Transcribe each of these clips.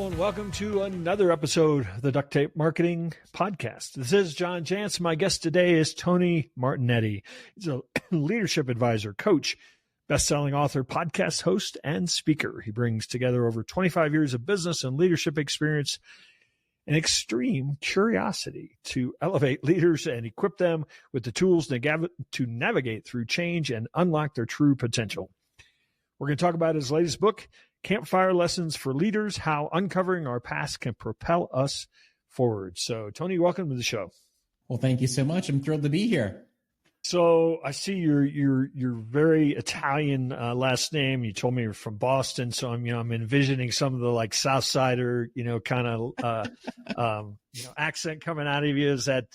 Hello and welcome to another episode of the Duct Tape Marketing Podcast. This is John Jantsch. My guest today is Tony Martignetti. He's a leadership advisor, coach, best-selling author, podcast host, and speaker. He brings together over 25 years of business and leadership experience and extreme curiosity to elevate leaders and equip them with the tools to navigate through change and unlock their true potential. We're going to talk about his latest book, Campfire Lessons for Leaders, How Uncovering Our Past Can Propel Us Forward. So, Tony, welcome to the show. Well, thank you so much. I'm thrilled to be here. So I see your very Italian last name. You told me you're from Boston, so I'm envisioning some of the like South Sider, kind of accent coming out of you. Is that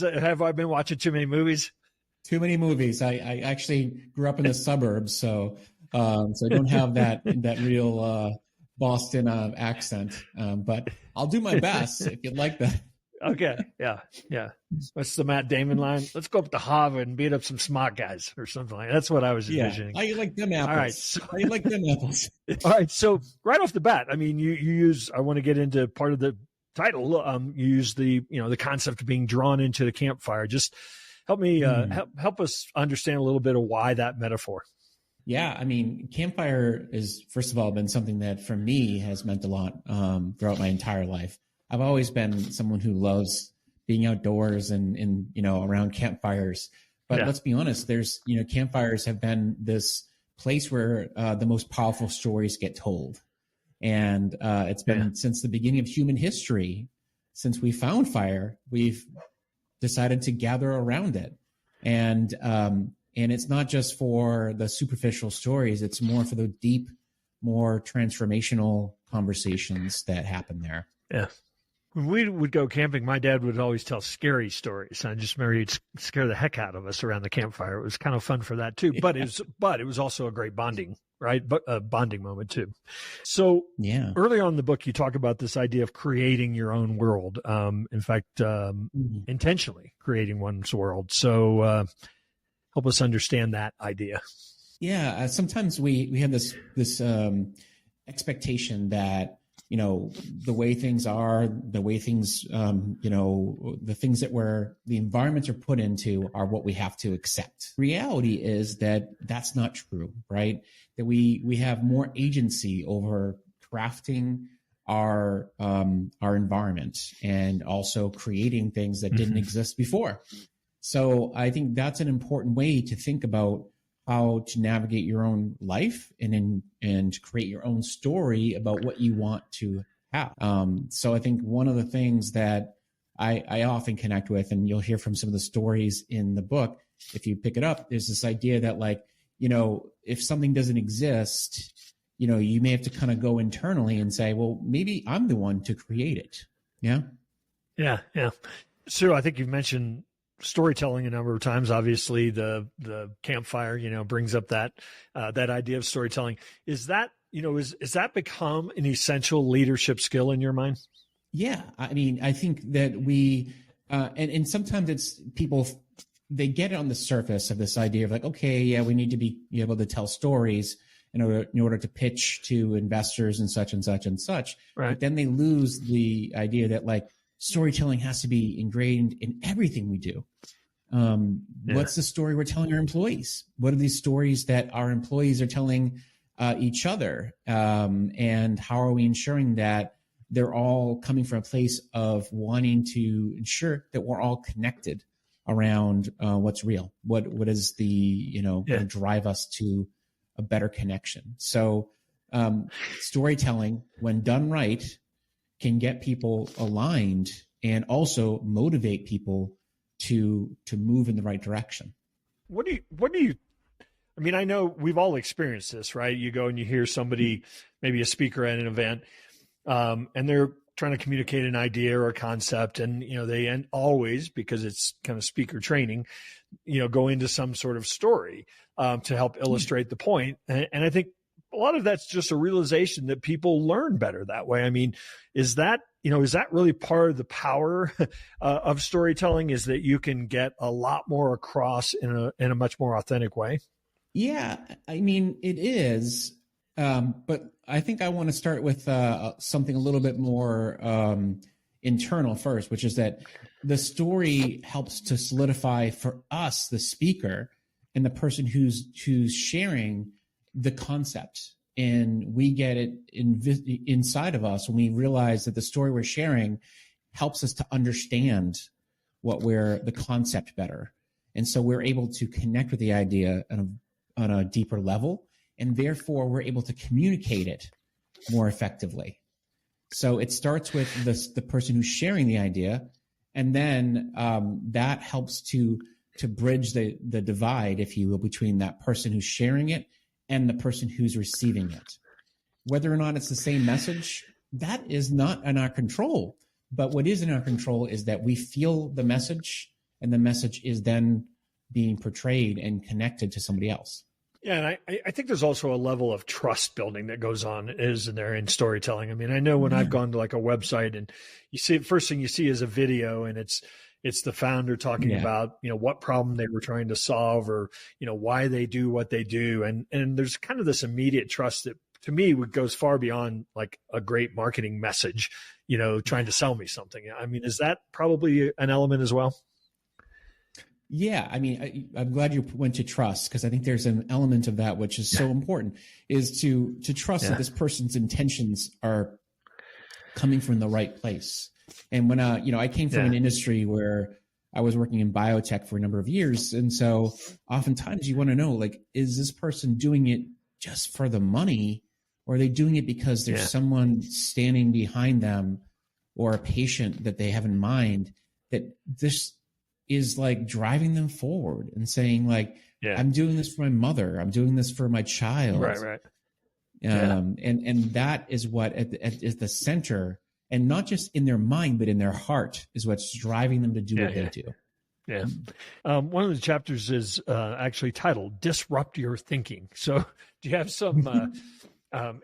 have I been watching too many movies? Too many movies. I actually grew up in the suburbs, so I don't have that real Boston accent. But I'll do my best if you'd like that. Okay. Yeah. What's the Matt Damon line? Let's go up to Harvard and beat up some smart guys or something like that. That's what I was envisioning. How you like them apples? All right. So, how you like them apples? All right. So right off the bat, I mean, you use, I want to get into part of the title. You use the concept of being drawn into the campfire. Just help me, help us understand a little bit of why that metaphor. Yeah. I mean, campfire is, first of all, been something that for me has meant a lot throughout my entire life. I've always been someone who loves being outdoors and around campfires. But let's be honest, campfires have been this place where the most powerful stories get told. And it's been since the beginning of human history, since we found fire, we've decided to gather around it. And it's not just for the superficial stories, it's more for the deep, more transformational conversations that happen there. Yeah. When we would go camping, my dad would always tell scary stories. I just remember he'd scare the heck out of us around the campfire. It was kind of fun for that too. But it was also a great bonding, right? But a bonding moment too. So early on in the book, you talk about this idea of creating your own world. In fact, intentionally creating one's world. So help us understand that idea. Yeah. Sometimes we have this expectation that, the way things are, the way things, the things that the environments are put into are what we have to accept. Reality is that that's not true, right? That we have more agency over crafting our environment and also creating things that didn't exist before. So I think that's an important way to think about how to navigate your own life and create your own story about what you want to have. So I think one of the things that I often connect with, and you'll hear from some of the stories in the book, if you pick it up, is this idea that if something doesn't exist, you may have to kind of go internally and say, well, maybe I'm the one to create it. Yeah. Yeah. Yeah. So I think you've mentioned storytelling a number of times. Obviously the campfire, brings up that idea of storytelling. Is that, is that become an essential leadership skill in your mind? Yeah. I mean, I think that we, and sometimes it's people, they get it on the surface of this idea of like, okay, yeah, we need to be able to tell stories in order to pitch to investors and such and such and such. Right. But then they lose the idea that storytelling has to be ingrained in everything we do. What's the story we're telling our employees? What are these stories that our employees are telling each other? And how are we ensuring that they're all coming from a place of wanting to ensure that we're all connected around what's real? What is the, going to drive us to a better connection? So storytelling, when done right, can get people aligned and also motivate people to move in the right direction. What do you, I mean, I know we've all experienced this, right? You go and you hear somebody, maybe a speaker at an event, and they're trying to communicate an idea or a concept, and, they end always, because it's kind of speaker training, go into some sort of story, to help illustrate the point. And I think a lot of that's just a realization that people learn better that way. I mean, is that really part of the power of storytelling, is that you can get a lot more across in a much more authentic way? Yeah. I mean, it is. But I think I want to start with something a little bit more internal first, which is that the story helps to solidify for us, the speaker, and the person who's sharing the concept. And we get it inside of us when we realize that the story we're sharing helps us to understand the concept better. And so we're able to connect with the idea on a deeper level, and therefore we're able to communicate it more effectively. So it starts with the person who's sharing the idea, and then that helps to bridge the divide, if you will, between that person who's sharing it and the person who's receiving it. Whether or not it's the same message, that is not in our control. But what is in our control is that we feel the message, and the message is then being portrayed and connected to somebody else. Yeah, and I think there's also a level of trust building that goes on in storytelling. I mean, I know when I've gone to like a website and you see, first thing you see is a video, and it's the founder talking about, what problem they were trying to solve, or, why they do what they do. And there's kind of this immediate trust that to me goes far beyond like a great marketing message, trying to sell me something. I mean, is that probably an element as well? Yeah, I mean, I'm glad you went to trust, because I think there's an element of that which is so important, is to trust that this person's intentions are coming from the right place. And when I came from an industry where I was working in biotech for a number of years, and so oftentimes you want to know, like, is this person doing it just for the money, or are they doing it because there's someone standing behind them, or a patient that they have in mind, that this is like driving them forward and saying, like, I'm doing this for my mother, I'm doing this for my child. Right. And that is what is the center, and not just in their mind, but in their heart, is what's driving them to do what they do. Yeah. One of the chapters is actually titled Disrupt Your Thinking. So do you have some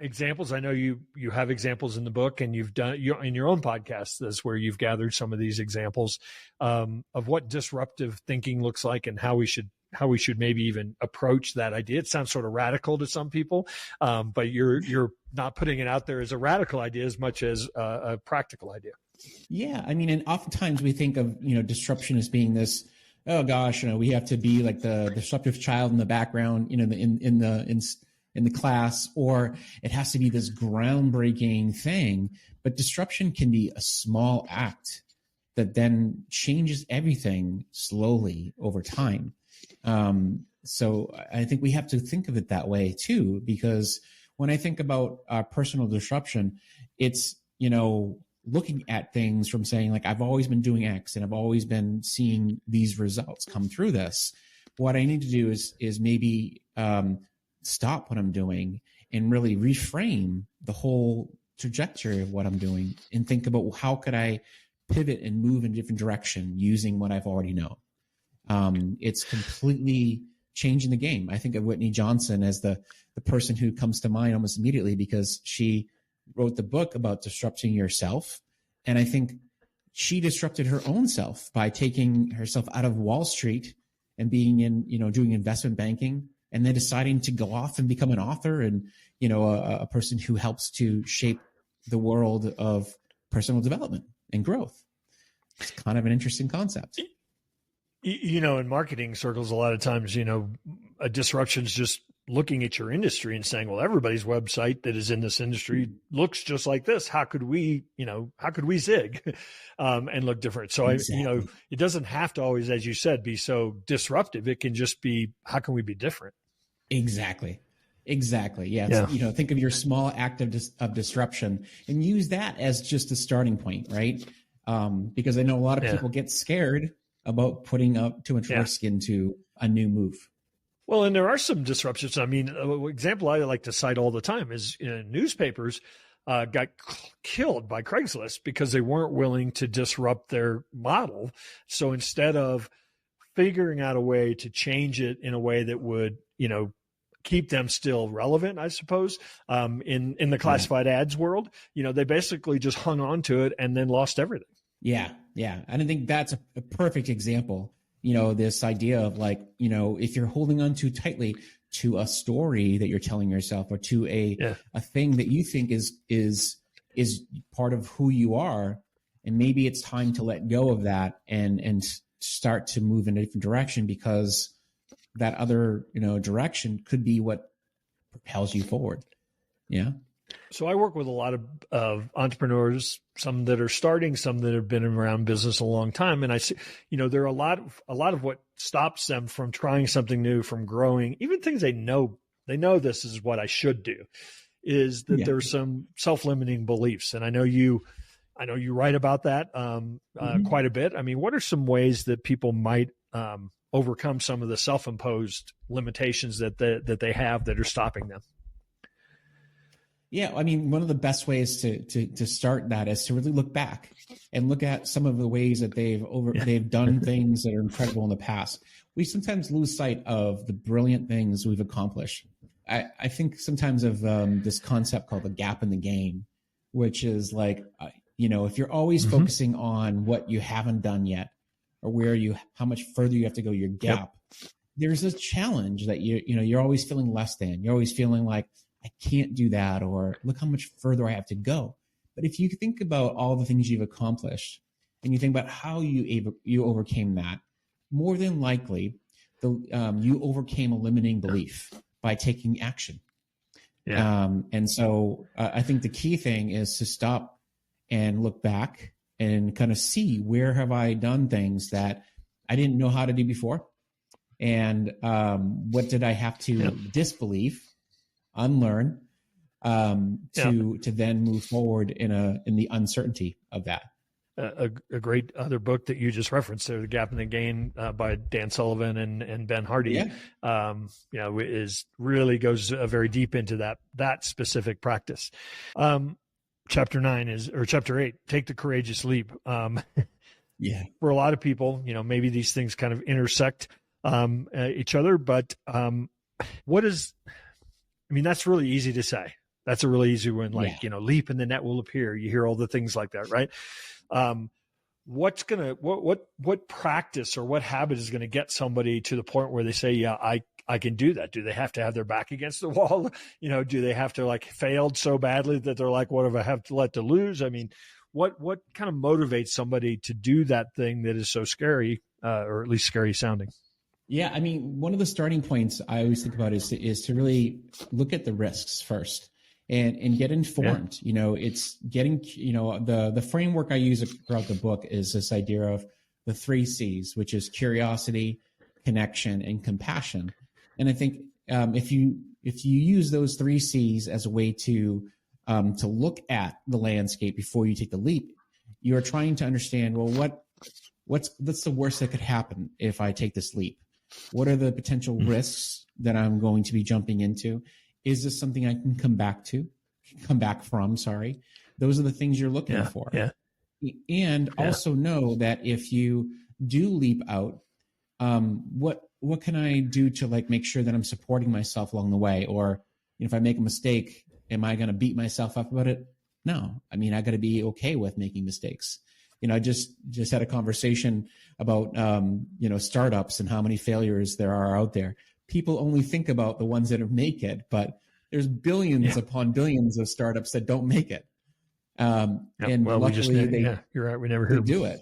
examples? I know you have examples in the book, and you've done in your own podcast. That's where you've gathered some of these examples of what disruptive thinking looks like, and how we should maybe even approach that idea. It sounds sort of radical to some people, but you're not putting it out there as a radical idea as much as a practical idea. Yeah, I mean, and oftentimes we think of disruption as being this, oh gosh, we have to be like the disruptive child in the background, in the class, or it has to be this groundbreaking thing. But disruption can be a small act that then changes everything slowly over time. So I think we have to think of it that way too, because when I think about personal disruption, it's, looking at things from saying, like, I've always been doing X and I've always been seeing these results come through this. What I need to do is maybe stop what I'm doing and really reframe the whole trajectory of what I'm doing, and think about, how could I pivot and move in a different direction using what I've already known. It's completely changing the game. I think of Whitney Johnson as the person who comes to mind almost immediately, because she wrote the book about disrupting yourself. And I think she disrupted her own self by taking herself out of Wall Street and being in, doing investment banking, and then deciding to go off and become an author and, a person who helps to shape the world of personal development and growth. It's kind of an interesting concept. In marketing circles, a lot of times, a disruption is just looking at your industry and saying, well, everybody's website that is in this industry looks just like this. How could we zig and look different? So, exactly. It doesn't have to always, as you said, be so disruptive. It can just be, how can we be different? Exactly. Yeah. Think of your small act of disruption and use that as just a starting point, right? Because I know a lot of people get scared about putting up too much risk into a new move. Well, and there are some disruptions. I mean, an example I like to cite all the time is newspapers got killed by Craigslist because they weren't willing to disrupt their model. So instead of figuring out a way to change it in a way that would, keep them still relevant, I suppose, in the classified ads world, they basically just hung on to it and then lost everything. Yeah. And I think that's a perfect example. This idea of, like, if you're holding on too tightly, to a story that you're telling yourself, or to a thing that you think is part of who you are. And maybe it's time to let go of that and start to move in a different direction, because that other, direction could be what propels you forward. Yeah. So I work with a lot of entrepreneurs, some that are starting, some that have been around business a long time. And I see, there are a lot of what stops them from trying something new, from growing, even things they know this is what I should do, is that there's some self-limiting beliefs. And I know you write about that quite a bit. I mean, what are some ways that people might overcome some of the self-imposed limitations that they have that are stopping them? Yeah, I mean, one of the best ways to start that is to really look back and look at some of the ways that they've done things that are incredible in the past. We sometimes lose sight of the brilliant things we've accomplished. I think sometimes of this concept called the gap in the game, which is like, if you're always focusing on what you haven't done yet, or how much further you have to go, your gap, there's a challenge that you're always feeling less than. You're always feeling like, I can't do that, or look how much further I have to go. But if you think about all the things you've accomplished and you think about how you overcame that, more than likely, you overcame a limiting belief by taking action. Yeah. And so I think the key thing is to stop and look back and kind of see, where have I done things that I didn't know how to do before? And what did I have to disbelieve, unlearn, to then move forward in the uncertainty of that. A great other book that you just referenced there, The Gap in the Game, by Dan Sullivan and Ben Hardy, really goes very deep into that specific practice. Chapter 8, take the courageous leap. For a lot of people, maybe these things kind of intersect each other, but that's really easy to say. That's a really easy one. Leap and the net will appear. You hear all the things like that, right? What practice or what habit is going to get somebody to the point where they say, I can do that? Do they have to have their back against the wall? Do they have to failed so badly that they're like, what have I have to let to lose? I mean, what kind of motivates somebody to do that thing that is so scary, or at least scary sounding? Yeah, I mean, one of the starting points I always think about is to really look at the risks first and get informed. It's getting, the framework I use throughout the book is this idea of the 3 C's, which is curiosity, connection, and compassion. And I think if you use those 3 C's as a way to look at the landscape before you take the leap, you're trying to understand, well, what's the worst that could happen if I take this leap? What are the potential risks that I'm going to be jumping into? Is this something I can come back from? Those are the things you're looking for. Yeah. And also know that if you do leap out, what can I do to make sure that I'm supporting myself along the way? Or if I make a mistake, am I going to beat myself up about it? No. I mean, I got to be okay with making mistakes. I just had a conversation about, startups and how many failures there are out there. People only think about the ones that make it, but there's billions upon billions of startups that don't make it. And luckily, you're right. We never heard do it.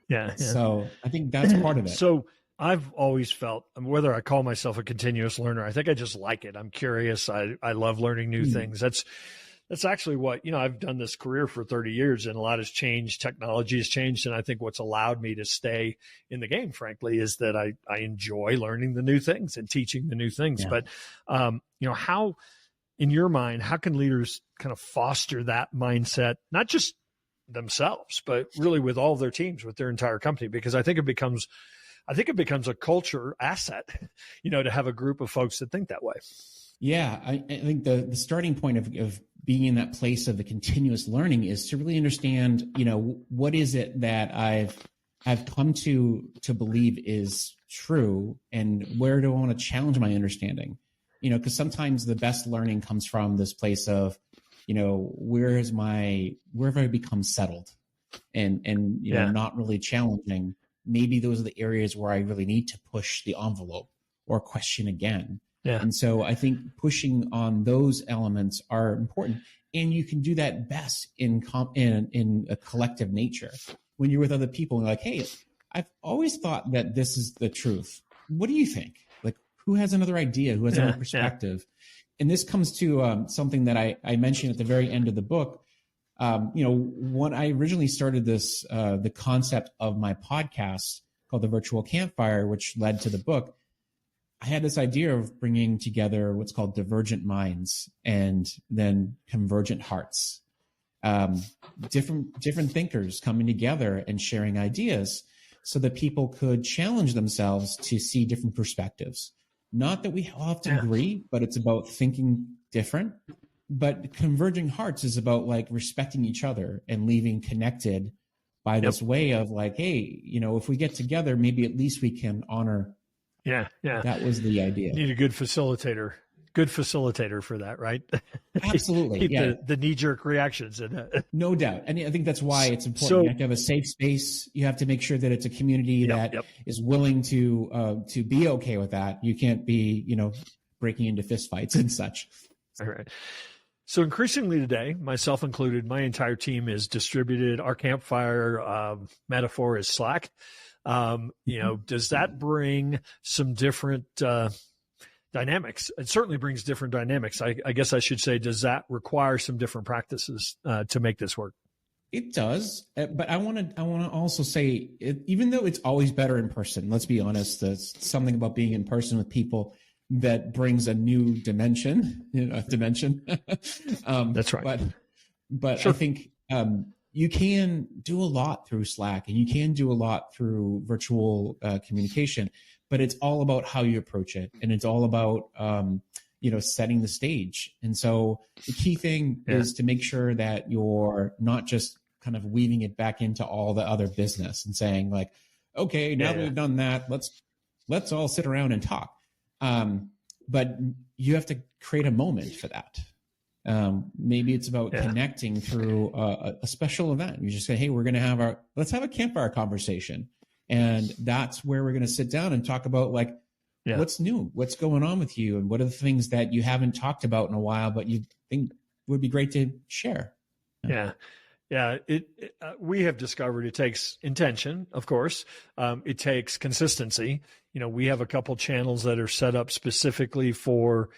Yeah. So I think that's part of it. So I've always felt, whether I call myself a continuous learner, I think I just like it. I'm curious. I love learning new things. That's actually what, I've done this career for 30 years and a lot has changed. Technology has changed. And I think what's allowed me to stay in the game, frankly, is that I enjoy learning the new things and teaching the new things. Yeah. But, how, in your mind, how can leaders kind of foster that mindset, not just themselves, but really with all of their teams, with their entire company? Because I think it becomes a culture asset, to have a group of folks that think that way. Yeah, I think the starting point of being in that place of the continuous learning is to really understand, what is it that I've come to believe is true, and where do I want to challenge my understanding? Because sometimes the best learning comes from this place of, where have I become settled, and not really challenging. Maybe those are the areas where I really need to push the envelope or question again. Yeah. And so I think pushing on those elements are important. And you can do that best in a collective nature. When you're with other people and like, hey, I've always thought that this is the truth. What do you think? Like, who has another idea? Who has another perspective? And this comes to something that I mentioned at the very end of the book. When I originally started this, the concept of my podcast called the Virtual Campfire, which led to the book, I had this idea of bringing together what's called divergent minds and then convergent hearts, different thinkers coming together and sharing ideas so that people could challenge themselves to see different perspectives. Not that we all have to agree, but it's about thinking different. But converging hearts is about like respecting each other and leaving connected by this way of like, hey, if we get together, maybe at least we can honor. Yeah. That was the idea. You need a good facilitator for that, right? Absolutely. Keep the knee-jerk reactions. No doubt. And I think that's why it's important. You have to have a safe space. You have to make sure that it's a community that is willing to be okay with that. You can't be, breaking into fistfights and such. All right. So increasingly today, myself included, my entire team is distributed. Our Campfire metaphor is Slack. Does that bring some different dynamics? It certainly brings different dynamics. I guess I should say, does that require some different practices to make this work? It does, but I want to also say, even though it's always better in person, let's be honest, there's something about being in person with people that brings a new dimension. That's right. But sure. I think you can do a lot through Slack and you can do a lot through virtual communication, but it's all about how you approach it. And it's all about, setting the stage. And so the key thing is to make sure that you're not just kind of weaving it back into all the other business and saying like, okay, now that we've done that, let's all sit around and talk. But you have to create a moment for that. Maybe it's about connecting through a special event. You just say, hey, let's have a campfire conversation. And that's where we're going to sit down and talk about like, what's new, what's going on with you, and what are the things that you haven't talked about in a while, but you think would be great to share. We have discovered it takes intention, of course. It takes consistency. We have a couple channels that are set up specifically for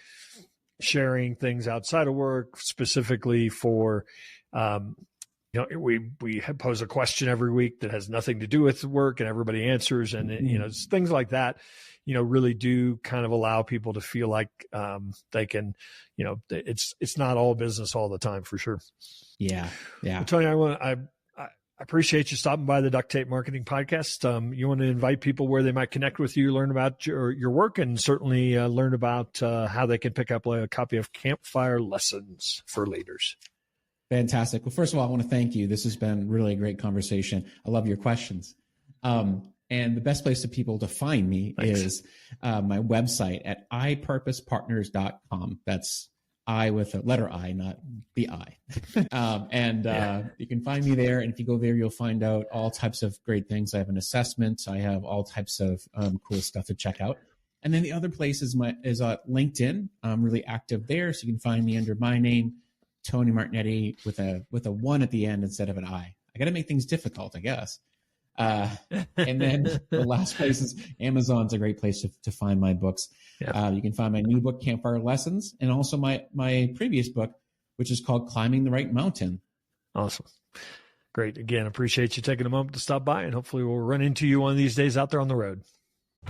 sharing things outside of work, specifically for, we pose a question every week that has nothing to do with work and everybody answers. And, things like that, really do kind of allow people to feel like they can, it's not all business all the time for sure. Yeah. Well, Tony, I appreciate you stopping by the Duct Tape Marketing Podcast. You want to invite people where they might connect with you, learn about your work, and certainly learn about how they can pick up a copy of Campfire Lessons for Leaders. Fantastic. Well, first of all, I want to thank you. This has been really a great conversation. I love your questions. And the best place for people to find me is my website at iPurposePartners.com. That's I with a letter I, not the I. You can find me there. And if you go there, you'll find out all types of great things. I have an assessment. I have all types of cool stuff to check out. And then the other place is LinkedIn. I'm really active there. So you can find me under my name, Tony Martignetti, with a one at the end instead of an I. I got to make things difficult, I guess. And then the last place is Amazon's a great place to find my books. You can find my new book, Campfire Lessons, and also my previous book, which is called Climbing the Right Mountain. Awesome. Great. Again, appreciate you taking a moment to stop by, and hopefully we'll run into you one of these days out there on the road.